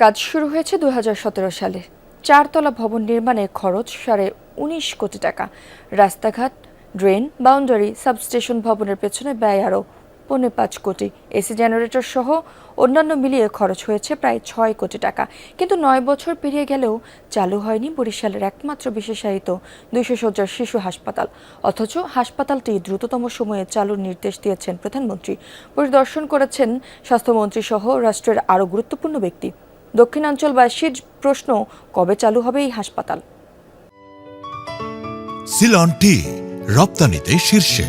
কাজ শুরু হয়েছে 2017 সালে। 4 তলা ভবন নির্মাণে খরচ 19.5 কোটি টাকা। রাস্তাঘাট, ড্রেন, বাউন্ডারি, সাবস্টেশন ভবনের পেছনে ব্যয় আরও 5.25 কোটি। এসি জেনারেটর সহ অন্যান্য মিলিয়ে খরচ হয়েছে প্রায় 6 কোটি টাকা। কিন্তু 9 বছর পেরিয়ে গেলেও চালু হয়নি বরিশালের একমাত্র বিশেষায়িত 200 শয্যার শিশু হাসপাতাল। অথচ হাসপাতালটি দ্রুততম সময়ে চালুর নির্দেশ দিয়েছেন প্রধানমন্ত্রী। পরিদর্শন করেছেন স্বাস্থ্যমন্ত্রী সহ রাষ্ট্রের আরও গুরুত্বপূর্ণ ব্যক্তি। দক্ষিণাঞ্চলবাসীর প্রশ্ন, কবে চালু হবে এই হাসপাতাল? সিলন টি রপ্তানিতে শীর্ষে।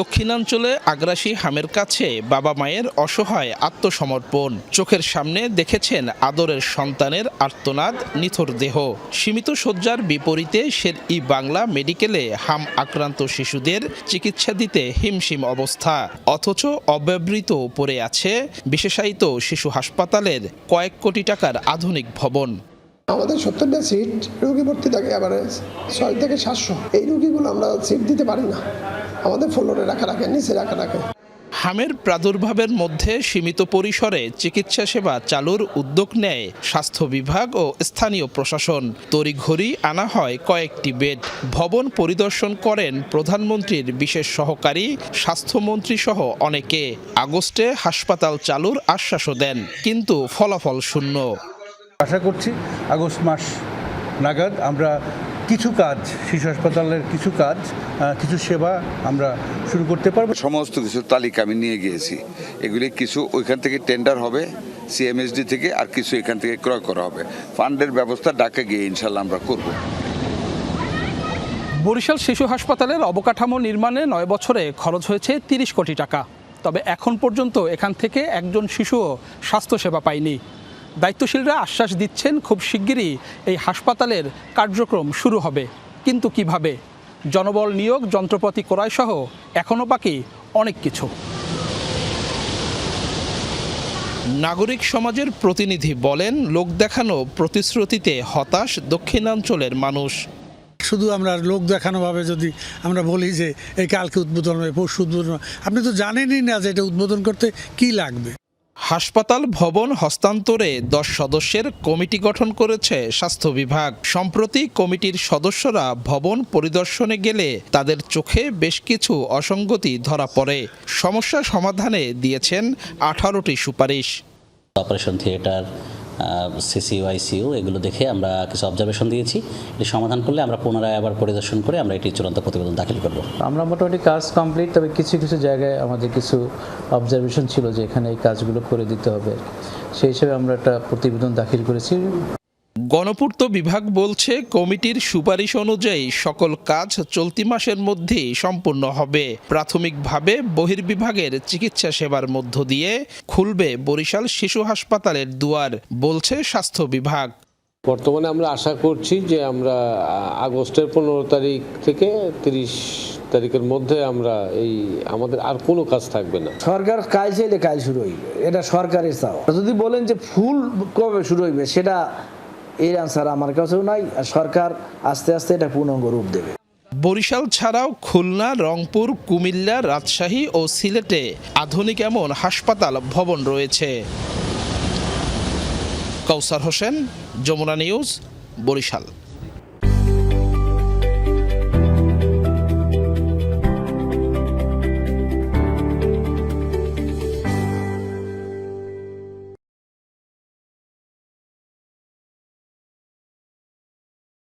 দক্ষিণাঞ্চলে আগ্রাসী হামের কাছে বাবা মায়ের অসহায় আত্মসমর্পণ। চোখের সামনে দেখেছেন আদরের সন্তানের আর্তনাদ, নিথর দেহ। সীমিত শয্যার বিপরীতে শের-ই বাংলা মেডিকেলে হাম আক্রান্ত শিশুদের চিকিৎসা দিতে হিমশিম অবস্থা। অথচ অব্যবহৃত পড়ে আছে বিশেষায়িত শিশু হাসপাতালের কয়েক কোটি টাকার আধুনিক ভবন। আমাদের 70টা সিট, রোগী ভর্তি থাকে এভারেজ 6 থেকে 700। এই রোগীগুলো আমরা সিট দিতে পারি না, আমাদের ফ্লোরে রাখা নিচে রাখে। হামের প্রাদুর্ভাবের মধ্যে সীমিত পরিসরে চিকিৎসা সেবা চালুর উদ্যোগ নেয় স্বাস্থ্য বিভাগ ও স্থানীয় প্রশাসন। তড়িঘড়ি আনা হয় কয়েকটি বেড। ভবন পরিদর্শন করেন প্রধানমন্ত্রীর বিশেষ সহকারী, স্বাস্থ্যমন্ত্রী সহ অনেকে। আগস্টে হাসপাতাল চালুর আশ্বাসও দেন, কিন্তু ফলাফল শূন্য। আশা করছি আগস্ট মাস নাগাদ আমরা কিছু কাজ, শিশু হাসপাতালের কিছু সেবা আমরা শুরু করতে পারবো। সমস্ত কিছু তালিকা আমি নিয়ে গিয়েছি। এগুলি কিছু ওইখান থেকে টেন্ডার হবে সিএমএসডি থেকে, আর কিছু এখান থেকে ক্রয় করা হবে। ফান্ডের ব্যবস্থা ঢাকা গিয়ে ইনশাল্লাহ আমরা করব। বরিশাল শিশু হাসপাতালের অবকাঠামো নির্মাণে 9 বছরে খরচ হয়েছে 30 কোটি টাকা। তবে এখন পর্যন্ত এখান থেকে একজন শিশুও স্বাস্থ্যসেবা পায়নি। দায়িত্বশীলরা আশ্বাস দিচ্ছেন খুব শিগগিরই এই হাসপাতালের কার্যক্রম শুরু হবে। কিন্তু কিভাবে? জনবল নিয়োগ, যন্ত্রপাতি ক্রয় সহ এখনও বাকি অনেক কিছু। নাগরিক সমাজের প্রতিনিধি বলেন, লোক দেখানো প্রতিশ্রুতিতে হতাশ দক্ষিণাঞ্চলের মানুষ। শুধু আমরা লোক দেখানো ভাবে যদি আমরা বলি যে এই কালকে উদ্বোধন হবে, পরশু উদ্বোধন হবে, আপনি তো জানেনই না যে এটা উদ্বোধন করতে কি লাগবে। হাসপাতাল ভবন হস্তান্তরে 10 সদস্যের কমিটি গঠন করেছে স্বাস্থ্য বিভাগ। সম্প্রতি কমিটির সদস্যরা ভবন পরিদর্শনে গেলে তাদের চোখে বেশ কিছু অসঙ্গতি ধরা পড়ে। সমস্যা সমাধানে দিয়েছেন 18টি সুপারিশ। অপারেশন থিয়েটার, সিসিইউ এগুলো দেখে আমরা কিছু অবজারভেশন দিয়েছি। এটি সমাধান করলে আমরা পুনরায় আবার পরিদর্শন করে আমরা এটি চূড়ান্ত প্রতিবেদন দাখিল করব। আমরা মোটামুটি কাজ কমপ্লিট, তবে কিছু জায়গায় আমাদের কিছু অবজারভেশন ছিল যে এখানে এই কাজগুলো করে দিতে হবে। সেই হিসেবে আমরা একটা প্রতিবেদন দাখিল করেছি। গণপূর্ত বিভাগ বলছে, কমিটির সুপারিশ অনুযায়ী সকল কাজ চলতি মাসের মধ্যেই সম্পূর্ণ হবে। প্রাথমিকভাবে বহির্বিভাগের চিকিৎসা সেবার মধ্য দিয়ে খুলবে বরিশাল শিশু হাসপাতালের দুয়ার, বলছে স্বাস্থ্য বিভাগ। বর্তমানে আমরা আশা করছি যে আমরা আগস্টের 15 তারিখ থেকে 30 তারিখের মধ্যে আমরা আমাদের আর কোনো কাজ থাকবে না। সরকার কাজ চাইলে কাজ শুরু হইবে, এটা সরকারের চাও। যদি বলেন যে ফুল কবে শুরু হইবে, সেটা এর আনসার আমার কাছেও নাই। আর সরকার আস্তে আস্তে এটা পূর্ণাঙ্গ রূপ দেবে। বরিশাল ছাড়াও খুলনা, রংপুর, কুমিল্লা, রাজশাহী ও সিলেটে আধুনিক এমন হাসপাতাল ভবন রয়েছে। কাউসার হোসেন, যমুনা নিউজ, বরিশাল।